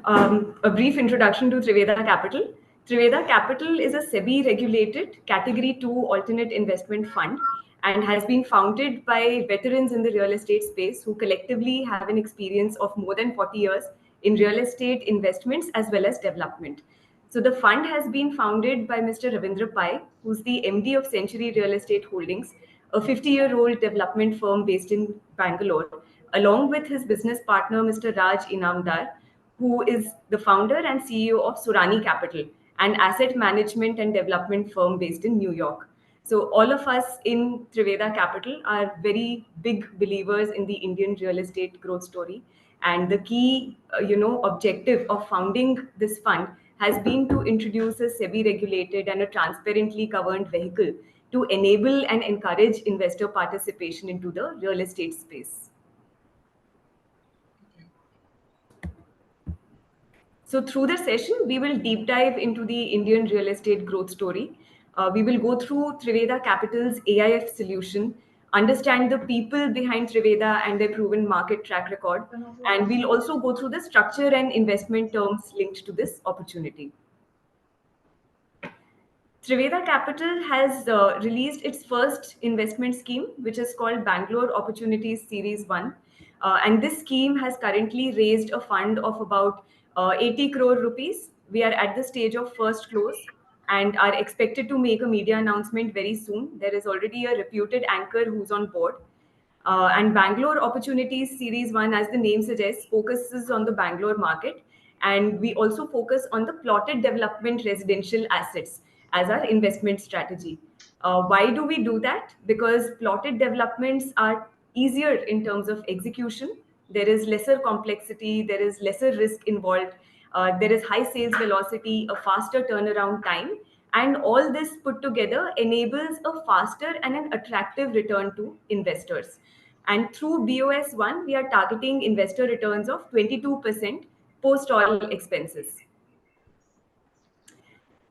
A brief introduction to Triveda Capital. Triveda Capital is a SEBI-regulated Category 2 alternate investment fund and has been founded by veterans in the real estate space who collectively have an experience of more than 40 years in real estate investments as well as development. So the fund has been founded by Mr. Ravindra Pai, who's the MD of Century Real Estate Holdings, a 50-year-old development firm based in Bangalore, along with his business partner, Mr. Raj Inamdar, who is the founder and CEO of Surani Capital, an asset management and development firm based in New York. So all of us in Triveda Capital are very big believers in the Indian real estate growth story. And the key, objective of founding this fund has been to introduce a SEBI-regulated and a transparently governed vehicle to enable and encourage investor participation into the real estate space. So through the session, we will deep dive into the Indian real estate growth story. We will go through Triveda Capital's AIF solution, understand the people behind Triveda and their proven market track record, and we'll also go through the structure and investment terms linked to this opportunity. Triveda Capital has released its first investment scheme, which is called Bangalore Opportunities Series 1. And this scheme has currently raised a fund of about 80 crore rupees. We are at the stage of first close and are expected to make a media announcement very soon. There is already a reputed anchor who's on board. And Bangalore Opportunities Series 1, as the name suggests, focuses on the Bangalore market. And we also focus on the plotted development residential assets as our investment strategy. Why do we do that? Because plotted developments are easier in terms of execution. There is lesser complexity, there is lesser risk involved, there is high sales velocity, a faster turnaround time, and all this put together enables a faster and an attractive return to investors. And through BOS1, we are targeting investor returns of 22% post all expenses.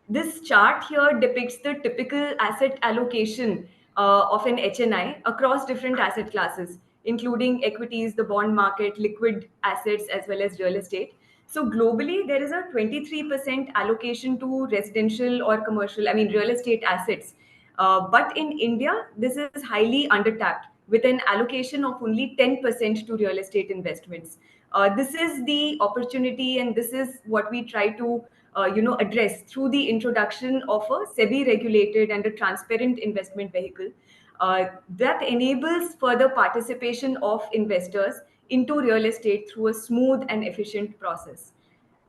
This chart here depicts the typical asset allocation of an HNI across different asset classes, including equities, the bond market, liquid assets, as well as real estate. So globally, there is a 23% allocation to residential or commercial, real estate assets. But in India, this is highly undertapped with an allocation of only 10% to real estate investments. This is the opportunity, and this is what we try to address through the introduction of a SEBI-regulated and a transparent investment vehicle that enables further participation of investors into real estate through a smooth and efficient process.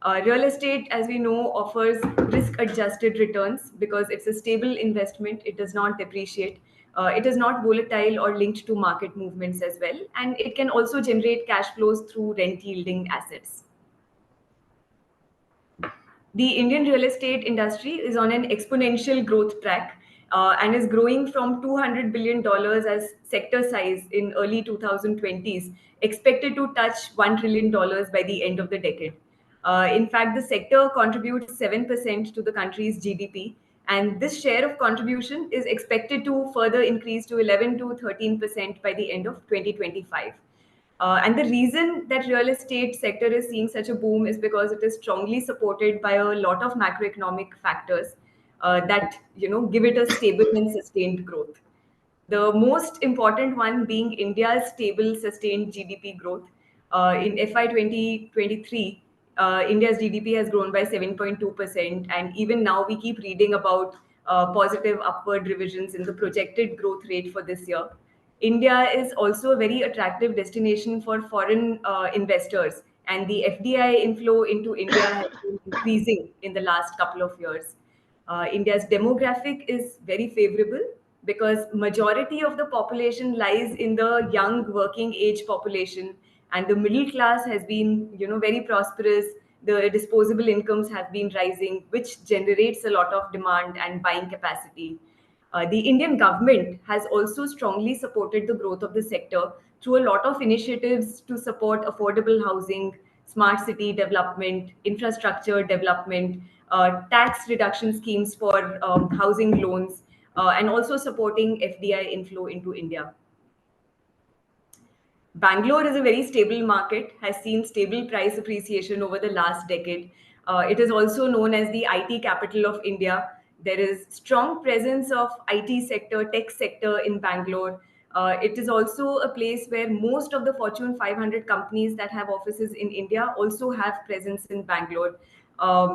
Real estate, as we know, offers risk-adjusted returns because it's a stable investment. It does not depreciate. It is not volatile or linked to market movements as well. And it can also generate cash flows through rent-yielding assets. The Indian real estate industry is on an exponential growth track and is growing from $200 billion as sector size in early 2020s, expected to touch $1 trillion by the end of the decade. In fact, the sector contributes 7% to the country's GDP, and this share of contribution is expected to further increase to 11 to 13% by the end of 2025. And the reason that real estate sector is seeing such a boom is because it is strongly supported by a lot of macroeconomic factors that give it a stable and sustained growth. The most important one being India's stable, sustained GDP growth. In FY 2023, India's GDP has grown by 7.2%, and even now we keep reading about positive upward revisions in the projected growth rate for this year. India is also a very attractive destination for foreign investors, and the FDI inflow into India has been increasing in the last couple of years. India's demographic is very favorable because majority of the population lies in the young working age population, and the middle class has been very prosperous. The disposable incomes have been rising, which generates a lot of demand and buying capacity. The Indian government has also strongly supported the growth of the sector through a lot of initiatives to support affordable housing, smart city development, infrastructure development, tax reduction schemes for housing loans, and also supporting FDI inflow into India. Bangalore is a very stable market, has seen stable price appreciation over the last decade. It is also known as the IT capital of India. There is strong presence of IT sector, tech sector in Bangalore. It is also a place where most of the Fortune 500 companies that have offices in India also have presence in Bangalore.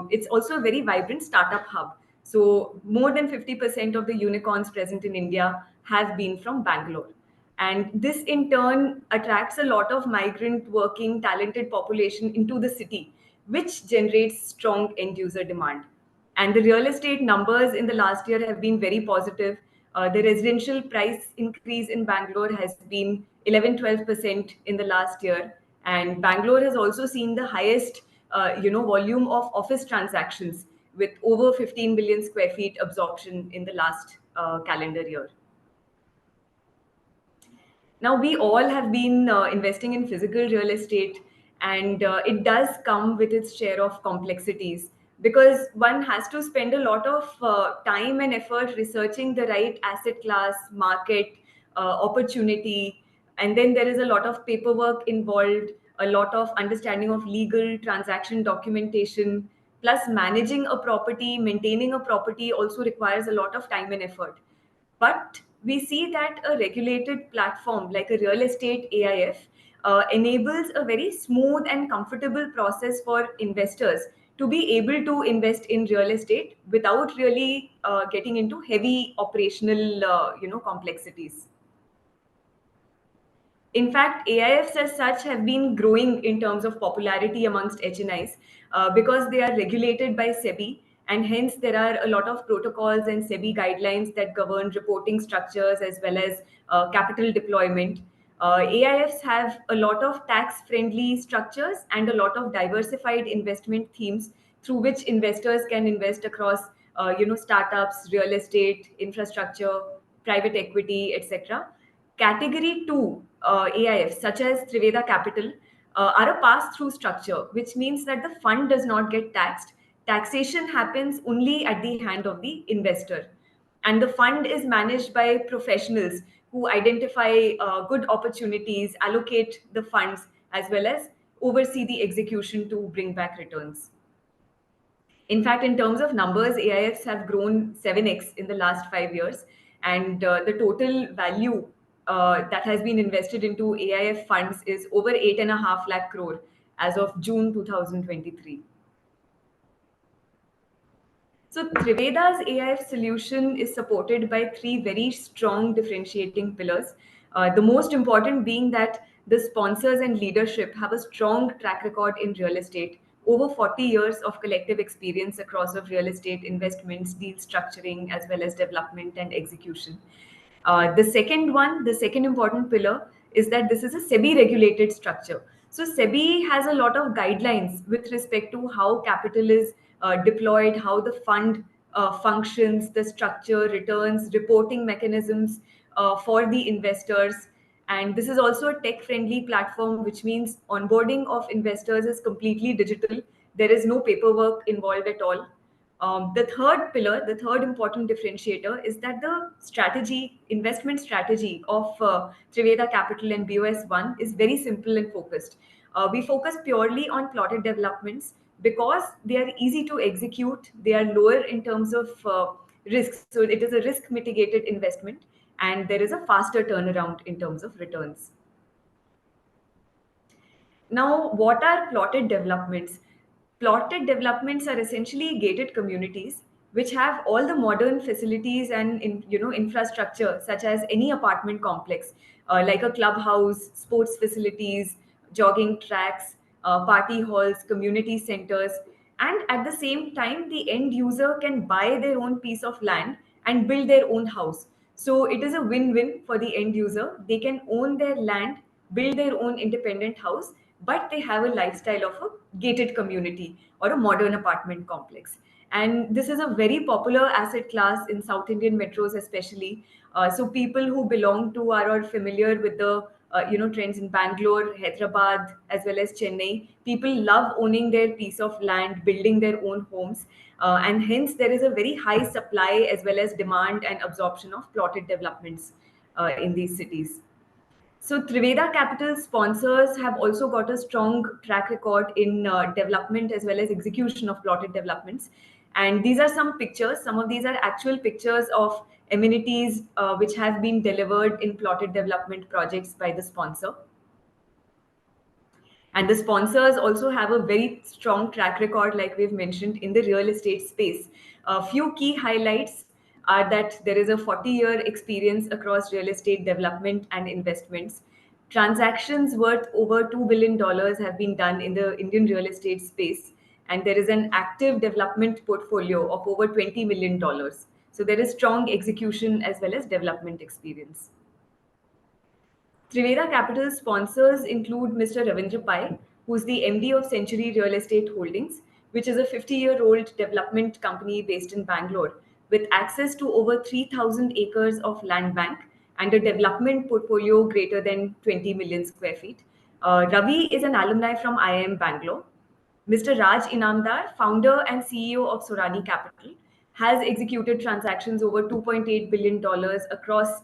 It's also a very vibrant startup hub. So more than 50% of the unicorns present in India have been from Bangalore. And this in turn attracts a lot of migrant working talented population into the city, which generates strong end user demand. And the real estate numbers in the last year have been very positive. The residential price increase in Bangalore has been 11-12% in the last year. And Bangalore has also seen the highest volume of office transactions with over 15 billion square feet absorption in the last calendar year. Now, we all have been investing in physical real estate, and it does come with its share of complexities because one has to spend a lot of time and effort researching the right asset class, market, opportunity, and then there is a lot of paperwork involved, a lot of understanding of legal transaction documentation, plus managing a property, maintaining a property also requires a lot of time and effort. But we see that a regulated platform like a real estate AIF enables a very smooth and comfortable process for investors to be able to invest in real estate without really getting into heavy operational complexities. In fact, AIFs as such have been growing in terms of popularity amongst HNIs because they are regulated by SEBI, and hence there are a lot of protocols and SEBI guidelines that govern reporting structures as well as capital deployment. AIFs have a lot of tax friendly structures and a lot of diversified investment themes through which investors can invest across startups, real estate, infrastructure, private equity, etc. Category 2 AIFs, such as Triveda Capital, are a pass through structure, which means that the fund does not get taxed. Taxation happens only at the hand of the investor. And the fund is managed by professionals who identify good opportunities, allocate the funds, as well as oversee the execution to bring back returns. In fact, in terms of numbers, AIFs have grown 7x in the last 5 years, and the total value that has been invested into AIF funds is over 8.5 lakh crore as of June 2023. So Triveda's AIF solution is supported by three very strong differentiating pillars. The most important being that the sponsors and leadership have a strong track record in real estate, over 40 years of collective experience across of real estate investments, deal structuring, as well as development and execution. The second important pillar is that this is a SEBI regulated structure. So SEBI has a lot of guidelines with respect to how capital is deployed, how the fund functions, the structure, returns, reporting mechanisms for the investors. And this is also a tech friendly platform, which means onboarding of investors is completely digital. There is no paperwork involved at all. The third pillar, the third important differentiator is that the strategy, investment strategy of Triveda Capital and BOS1 is very simple and focused. We focus purely on plotted developments because they are easy to execute, they are lower in terms of risks. So it is a risk mitigated investment and there is a faster turnaround in terms of returns. Now, what are plotted developments? Plotted developments are essentially gated communities which have all the modern facilities and infrastructure such as any apartment complex, like a clubhouse, sports facilities, jogging tracks, party halls, community centers, and at the same time, the end user can buy their own piece of land and build their own house. So it is a win-win for the end user. They can own their land, build their own independent house, but they have a lifestyle of a gated community or a modern apartment complex. And this is a very popular asset class in South Indian metros, especially. So people who belong to are familiar with the trends in Bangalore, Hyderabad, as well as Chennai. People love owning their piece of land, building their own homes, and hence there is a very high supply as well as demand and absorption of plotted developments in these cities. So Triveda Capital sponsors have also got a strong track record in development as well as execution of plotted developments. And these are some pictures. Some of these are actual pictures of amenities which have been delivered in plotted development projects by the sponsor. And the sponsors also have a very strong track record, like we've mentioned, in the real estate space. A few key highlights are that there is a 40-year experience across real estate development and investments. Transactions worth over $2 billion have been done in the Indian real estate space, and there is an active development portfolio of over $20 million. So there is strong execution as well as development experience. Triveda Capital sponsors include Mr. Ravindra Pai, who's the MD of Century Real Estate Holdings, which is a 50-year-old development company based in Bangalore, with access to over 3,000 acres of land bank and a development portfolio greater than 20 million square feet. Ravi is an alumni from IIM Bangalore. Mr. Raj Inamdar, founder and CEO of Sorani Capital, has executed transactions over $2.8 billion across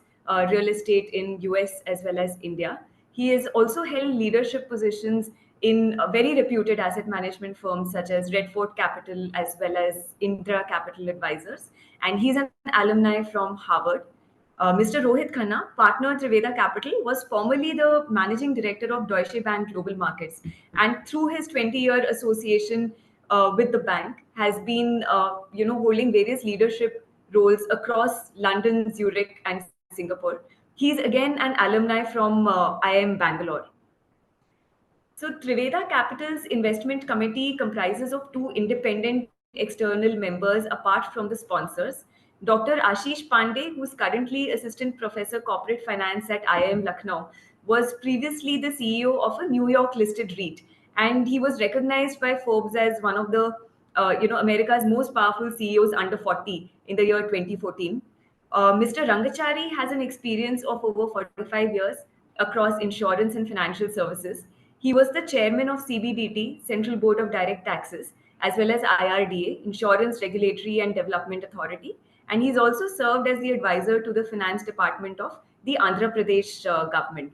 real estate in US as well as India. He has also held leadership positions in very reputed asset management firms such as Red Fort Capital as well as Indra Capital Advisors. And he's an alumni from Harvard. Mr. Rohit Khanna, partner at Triveda Capital, was formerly the managing director of Deutsche Bank Global Markets, and through his 20-year association with the bank, has been holding various leadership roles across London, Zurich, and Singapore. He's again an alumni from IIM Bangalore. So Triveda Capital's investment committee comprises of two independent external members apart from the sponsors. Dr. Ashish Pandey, who is currently Assistant Professor Corporate Finance at IIM Lucknow, was previously the CEO of a New York listed REIT, and he was recognized by Forbes as one of the America's most powerful CEOs under 40 in the year 2014. Mr. Rangachari has an experience of over 45 years across insurance and financial services. He was the chairman of CBDT, Central Board of Direct Taxes, as well as IRDA, Insurance Regulatory and Development Authority. And he's also served as the advisor to the finance department of the Andhra Pradesh government.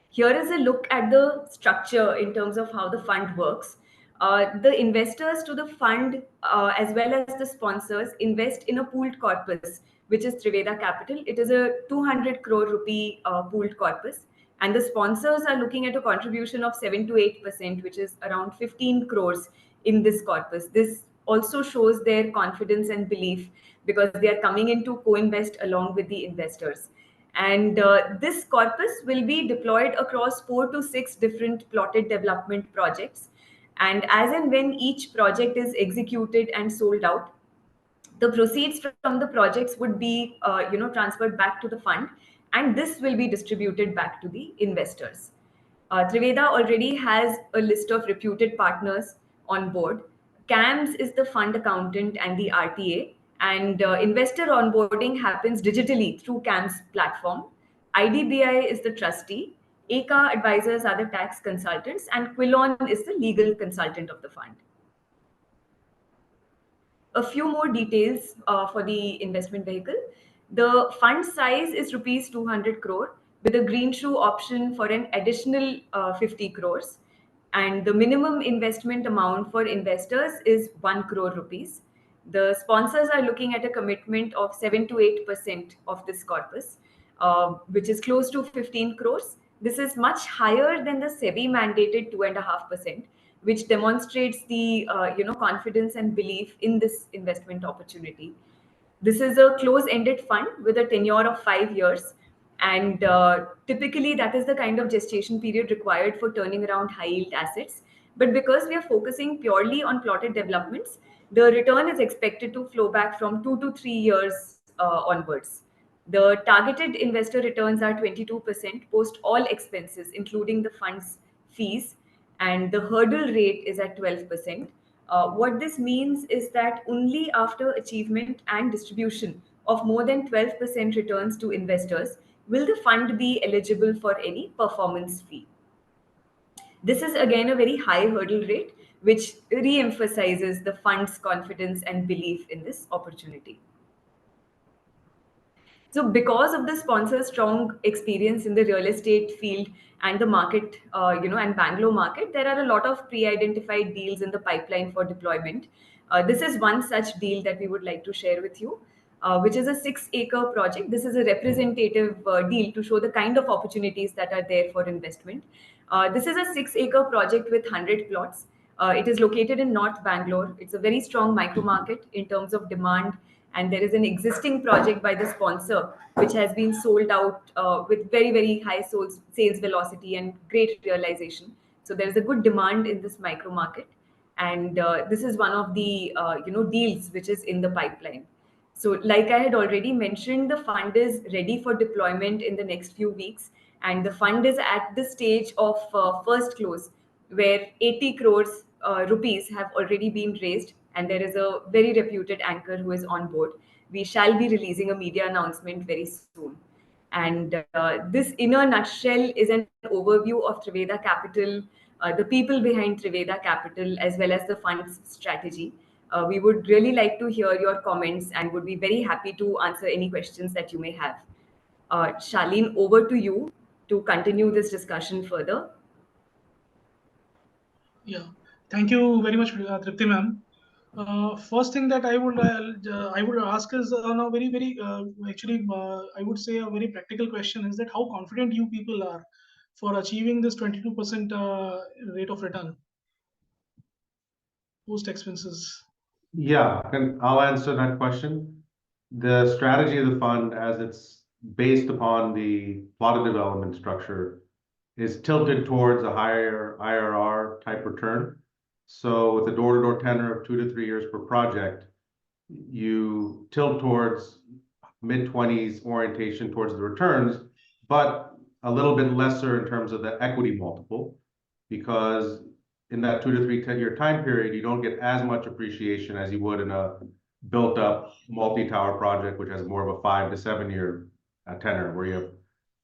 Here is a look at the structure in terms of how the fund works. The investors to the fund, as well as the sponsors, invest in a pooled corpus, which is Triveda Capital. It is a 200 crore rupee pooled corpus. And the sponsors are looking at a contribution of 7 to 8%, which is around 15 crores in this corpus. This also shows their confidence and belief because they are coming in to co-invest along with the investors. And this corpus will be deployed across 4 to 6 different plotted development projects. And as and when each project is executed and sold out, the proceeds from the projects would be transferred back to the fund, and this will be distributed back to the investors. Triveda already has a list of reputed partners on board. CAMS is the fund accountant and the RTA, and investor onboarding happens digitally through CAMS platform. IDBI is the trustee. ACA advisors are the tax consultants, and Quilon is the legal consultant of the fund. A few more details for the investment vehicle. The fund size is rupees 200 crore with a green shoe option for an additional 50 crores. And the minimum investment amount for investors is 1 crore rupees. The sponsors are looking at a commitment of 7 to 8% of this corpus, which is close to 15 crores. This is much higher than the SEBI mandated 2.5%, which demonstrates the confidence and belief in this investment opportunity. This is a close-ended fund with a tenure of 5 years, and typically that is the kind of gestation period required for turning around high-yield assets. But because we are focusing purely on plotted developments, the return is expected to flow back from 2 to 3 years onwards. The targeted investor returns are 22% post all expenses, including the fund's fees, and the hurdle rate is at 12%. What this means is that only after achievement and distribution of more than 12% returns to investors will the fund be eligible for any performance fee. This is again a very high hurdle rate, which re-emphasizes the fund's confidence and belief in this opportunity. So because of the sponsor's strong experience in the real estate field and the market, and Bangalore market, there are a lot of pre-identified deals in the pipeline for deployment. This is one such deal that we would like to share with you, which is a 6-acre project. This is a representative deal to show the kind of opportunities that are there for investment. This is a 6-acre project with 100 plots. It is located in North Bangalore. It's a very strong micro market in terms of demand, and there is an existing project by the sponsor which has been sold out with very very high sales velocity and great realization. So there is a good demand in this micro market, and this is one of the deals which is in the pipeline. So, like I had already mentioned, the fund is ready for deployment in the next few weeks, and the fund is at the stage of first close, where 80 crores rupees have already been raised, and there is a very reputed anchor who is on board. We shall be releasing a media announcement very soon. And this, in a nutshell, is an overview of Triveda Capital, the people behind Triveda Capital, as well as the fund's strategy. We would really like to hear your comments and would be very happy to answer any questions that you may have. Shaleen, over to you to continue this discussion further. Yeah, thank you very much, Tripti ma'am. First thing that I would ask is on a very actually I would say a very practical question is that how confident you people are for achieving this 22% rate of return post expenses. Yeah, and I'll answer that question. The strategy of the fund, as it's based upon the plotted development structure, is tilted towards a higher IRR type return. So with a door-to-door tenor of 2 to 3 years per project, you tilt towards mid-20s orientation towards the returns, but a little bit lesser in terms of the equity multiple, because in that 2 to 3 10-year time period, you don't get as much appreciation as you would in a built-up multi-tower project, which has more of a 5 to 7 year tenor, where you have a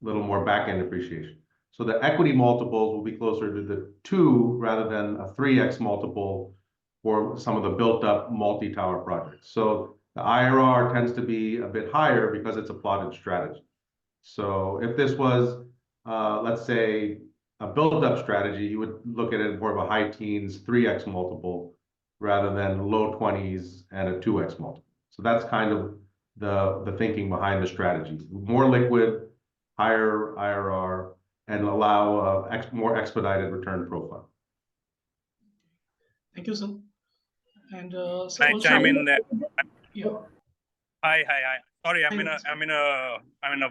little more back-end appreciation. So the equity multiples will be closer to the 2 rather than a 3x multiple for some of the built-up multi-tower projects. So the IRR tends to be a bit higher because it's a plotted strategy. So if this was, let's say, a build-up strategy, you would look at it more of a high teens 3x multiple rather than low 20s and a 2x multiple. So that's kind of the thinking behind the strategy. More liquid, higher IRR, and allow a more expedited return profile. Thank you, sir. And so I chime in there. Yeah. Hi. Sorry, I'm in a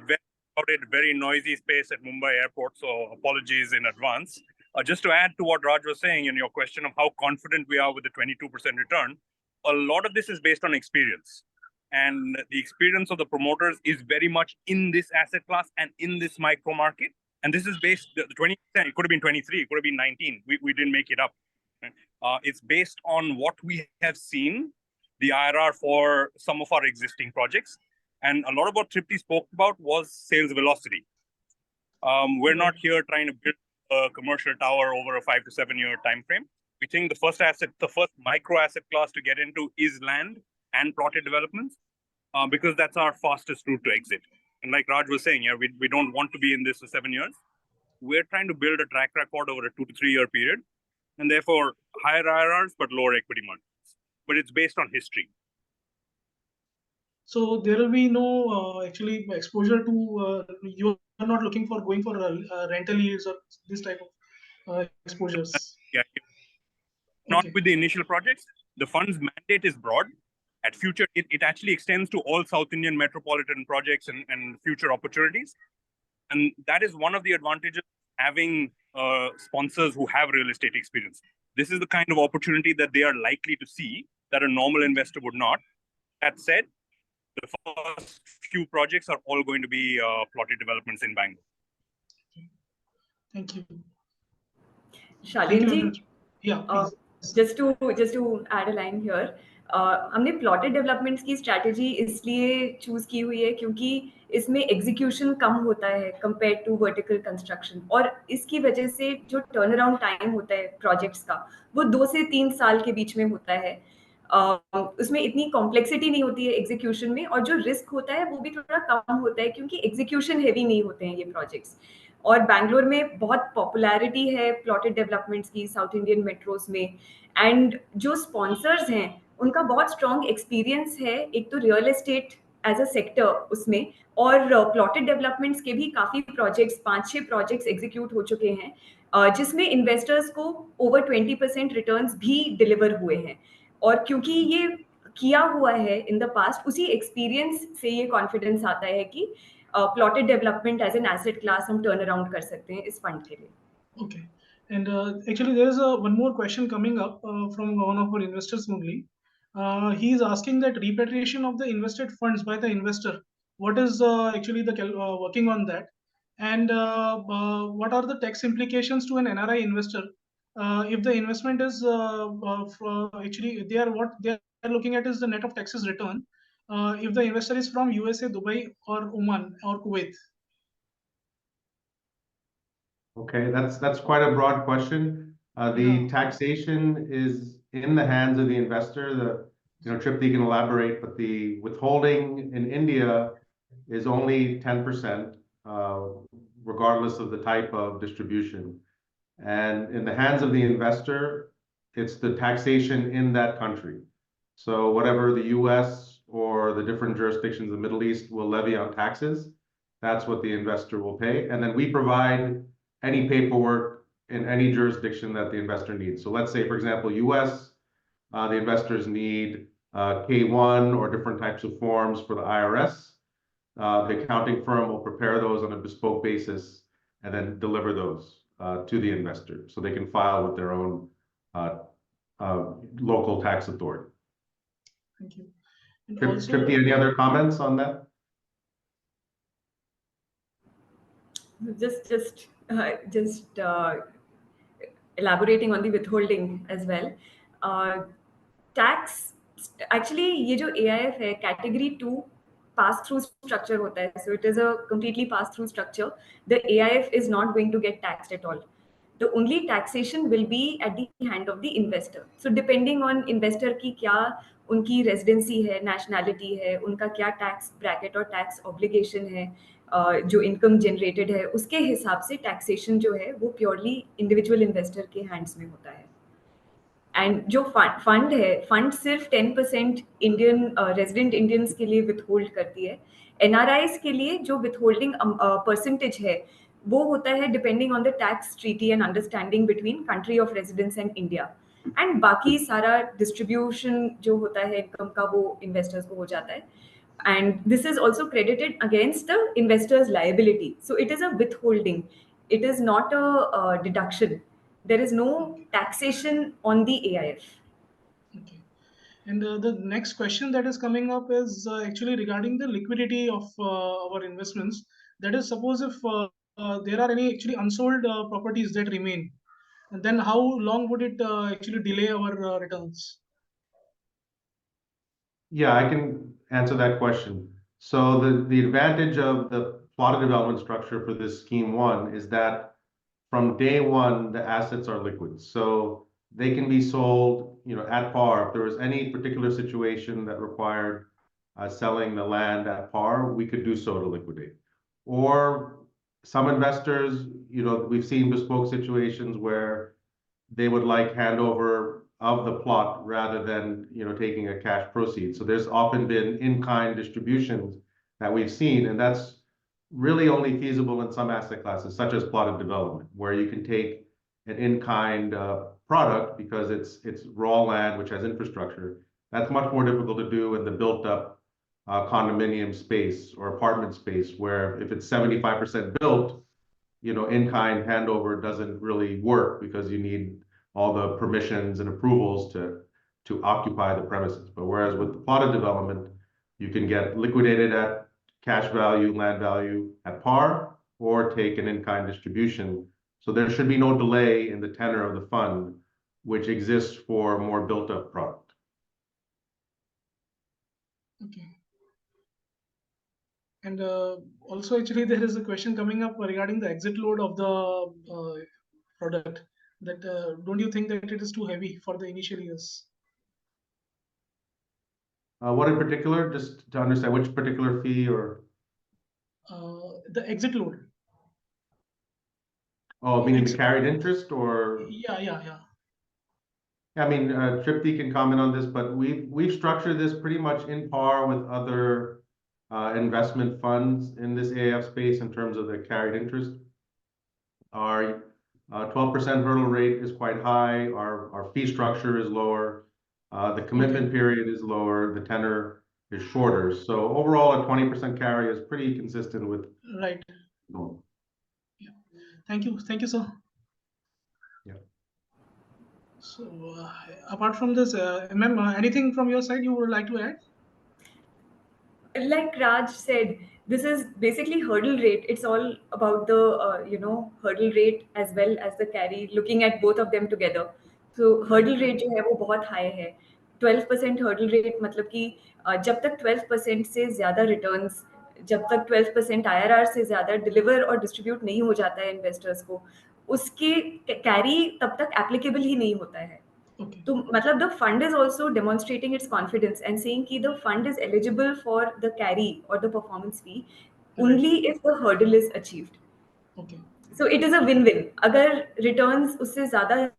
very crowded, very noisy space at Mumbai airport, so apologies in advance. Just to add to what Raj was saying in your question of how confident we are with the 22% return, a lot of this is based on experience. And the experience of the promoters is very much in this asset class and in this micro market. And this is based, the 20%, it could have been 23, it could have been 19. We didn't make it up. It's based on what we have seen, the IRR for some of our existing projects. And a lot of what Tripti spoke about was sales velocity. We're not here trying to build a commercial tower over a 5 to 7 year time frame. We think the first micro asset class to get into is land and plotted developments, because that's our fastest route to exit. And like Raj was saying, we don't want to be in this for 7 years. We're trying to build a track record over a 2 to 3 year period, and therefore higher IRRs but lower equity multiples. But it's based on history. So there will be no actually exposure to you are not looking for going for rental yields or this type of exposures. Yeah, not with the initial projects. The fund's mandate is broad. At future, it actually extends to all South Indian metropolitan projects and future opportunities. And that is one of the advantages of having sponsors who have real estate experience. This is the kind of opportunity that they are likely to see that a normal investor would not. That said, the first few projects are all going to be plotted developments in Bangalore. Thank you. Shaleen ji, yeah, just to add a line here, हमने plotted developments की strategy इसलिए choose की हुई है क्योंकि इसमें execution कम होता है कंपेयर टू वर्टिकल कंस्ट्रक्शन, और इसकी वजह से जो टर्न अराउंड टाइम होता है प्रोजेक्ट्स का वो 2 से 3 साल के बीच में होता है. उसमें इतनी कॉम्प्लेक्सिटी नहीं होती है एग्जीक्यूशन में, और जो रिस्क होता है वो भी थोड़ा कम होता है क्योंकि एग्जीक्यूशन हेवी नहीं होते हैं ये प्रोजेक्ट्स। और बैंगलोर में बहुत पॉपुलैरिटी है प्लॉटेड डेवलपमेंट्स की साउथ इंडियन मेट्रोज में, एंड जो स्पॉन्सर्स हैं उनका बहुत स्ट्रॉन्ग एक्सपीरियंस है, एक तो real estate as a sector उसमें, और प्लॉटेड डेवलपमेंट्स के भी काफ़ी प्रोजेक्ट्स, 5-6 प्रोजेक्ट्स एग्जीक्यूट हो चुके हैं, जिसमें इन्वेस्टर्स को ओवर 20% रिटर्न्स भी डिलीवर हुए हैं। और क्योंकि ये किया हुआ है इन द पास्ट, उसी एक्सपीरियंस से ये कॉन्फिडेंस आता है कि plotted development as an asset class हम टर्न अराउंड कर सकते हैं इस फंड के लिए। Okay. And actually, there is one more question coming up from one of our investors only. He is asking that repatriation of the invested funds by the investor. What is actually the working on that? And what are the tax implications to an NRI investor if the investment is actually what they are looking at is the net of taxes return if the investor is from USA, Dubai, or Oman or Kuwait? Okay, that's quite a broad question. The Yeah. taxation is in the hands of the investor. Tripti can elaborate, but the withholding in India is only 10%, regardless of the type of distribution. And in the hands of the investor, it's the taxation in that country. So whatever the US or the different jurisdictions of the Middle East will levy on taxes, that's what the investor will pay. And then we provide any paperwork in any jurisdiction that the investor needs. So let's say, for example, US, the investors need K1 or different types of forms for the IRS. The accounting firm will prepare those on a bespoke basis and then deliver those to the investor so they can file with their own local tax authority. Thank you. And Tripti, any other comments on that? Just elaborating on the withholding as well. Tax, actually ये जो AIF है category 2 pass through structure होता है, so it is a completely pass through structure. The AIF is not going to get taxed at all. The only taxation will be at the hand of the investor. So depending on investor की क्या उनकी residency है, nationality है, उनका क्या tax bracket और tax obligation है, जो इनकम जनरेटेड है, उसके हिसाब से टैक्सेशन जो है वो प्योरली इंडिविजुअल इन्वेस्टर के हैंड्स में होता है। एंड जो फंड है, फंड सिर्फ 10% इंडियन रेजिडेंट इंडियंस के लिए विथहोल्ड करती है। एनआरआईज के लिए जो विथहोल्डिंग परसेंटेज है वो होता है depending on the tax treaty and understanding between country of residence and India, and बाकी सारा डिस्ट्रीब्यूशन जो होता है इनकम का वो इन्वेस्टर्स को हो जाता है, and this is also credited against the investor's liability. So it is a withholding, it is not a deduction. There is no taxation on the AIF. Okay. And the next question that is coming up is actually regarding the liquidity of our investments. That is, suppose if there are any actually unsold properties that remain, and then how long would it actually delay our returns? Yeah, I can answer that question. So the advantage of the plotted development structure for this scheme 1 is that from day 1, the assets are liquid. So they can be sold, at par. If there was any particular situation that required selling the land at par, we could do so to liquidate. Or some investors, we've seen bespoke situations where they would like handover of the plot rather than taking a cash proceed. So there's often been in-kind distributions that we've seen, and that's really only feasible in some asset classes, such as plotted development, where you can take an in-kind product because it's raw land which has infrastructure. That's much more difficult to do in the built-up condominium space or apartment space, where if it's 75% built, in-kind handover doesn't really work because you need all the permissions and approvals to occupy the premises. But whereas with the plotted development, you can get liquidated at cash value, land value at par, or take an in-kind distribution. So there should be no delay in the tenor of the fund, which exists for more built-up product. Okay. And also, actually, there is a question coming up regarding the exit load of the product. That don't you think that it is too heavy for the initial years? What in particular, just to understand which particular fee or? The exit load. Oh, meaning the carried interest or? Yeah. I mean, Tripti can comment on this, but we've structured this pretty much in par with other investment funds in this AIF space in terms of the carried interest. Our 12% hurdle rate is quite high. Our fee structure is lower. The commitment period is lower. The tenor is shorter. So overall, a 20% carry is pretty consistent with. Right. No. Yeah. Thank you, sir. Yeah. So apart from this, ma'am, anything from your side you would like to add? Like Raj said, this is basically hurdle rate. It's all about the hurdle rate as well as the carry. Looking at both of them together. So hurdle rate जो है वो बहुत high है. 12% hurdle rate मतलब कि जब तक 12% से ज़्यादा returns, जब तक 12% IRR से ज़्यादा deliver और distribute नहीं हो जाता है investors को, उसके carry तब तक applicable ही नहीं होता है. Okay. तो मतलब the fund is also demonstrating its confidence and saying कि the fund is eligible for the carry or the performance fee only if the hurdle is achieved. Okay. So it is a win-win. अगर returns उससे ज़्यादा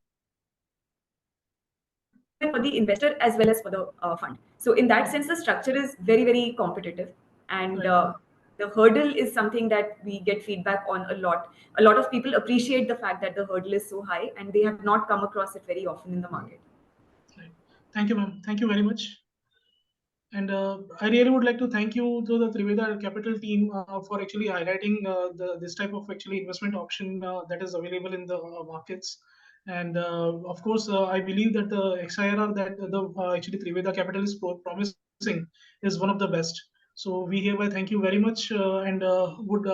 for the investor as well as for the fund. So in that sense, the structure is very, very competitive, and the hurdle is something that we get feedback on a lot. A lot of people appreciate the fact that the hurdle is so high, and they have not come across it very often in the market. Right. Thank you, ma'am. Thank you very much. And I really would like to thank you to the Triveda Capital team for actually highlighting this type of actually investment option that is available in the markets. And of course, I believe that the XIRR that the actually Triveda Capital is promising is one of the best. So we hereby thank you very much and would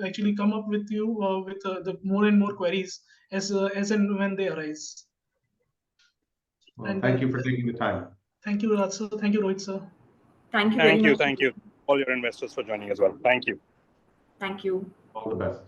actually come up with you with the more and more queries as and when they arise. Well, And thank you for taking the time. Thank you, Raj sir. Thank you, Rohit sir. Thank you very much. Thank you all your investors for joining as well. Thank you. Thank you. All the best.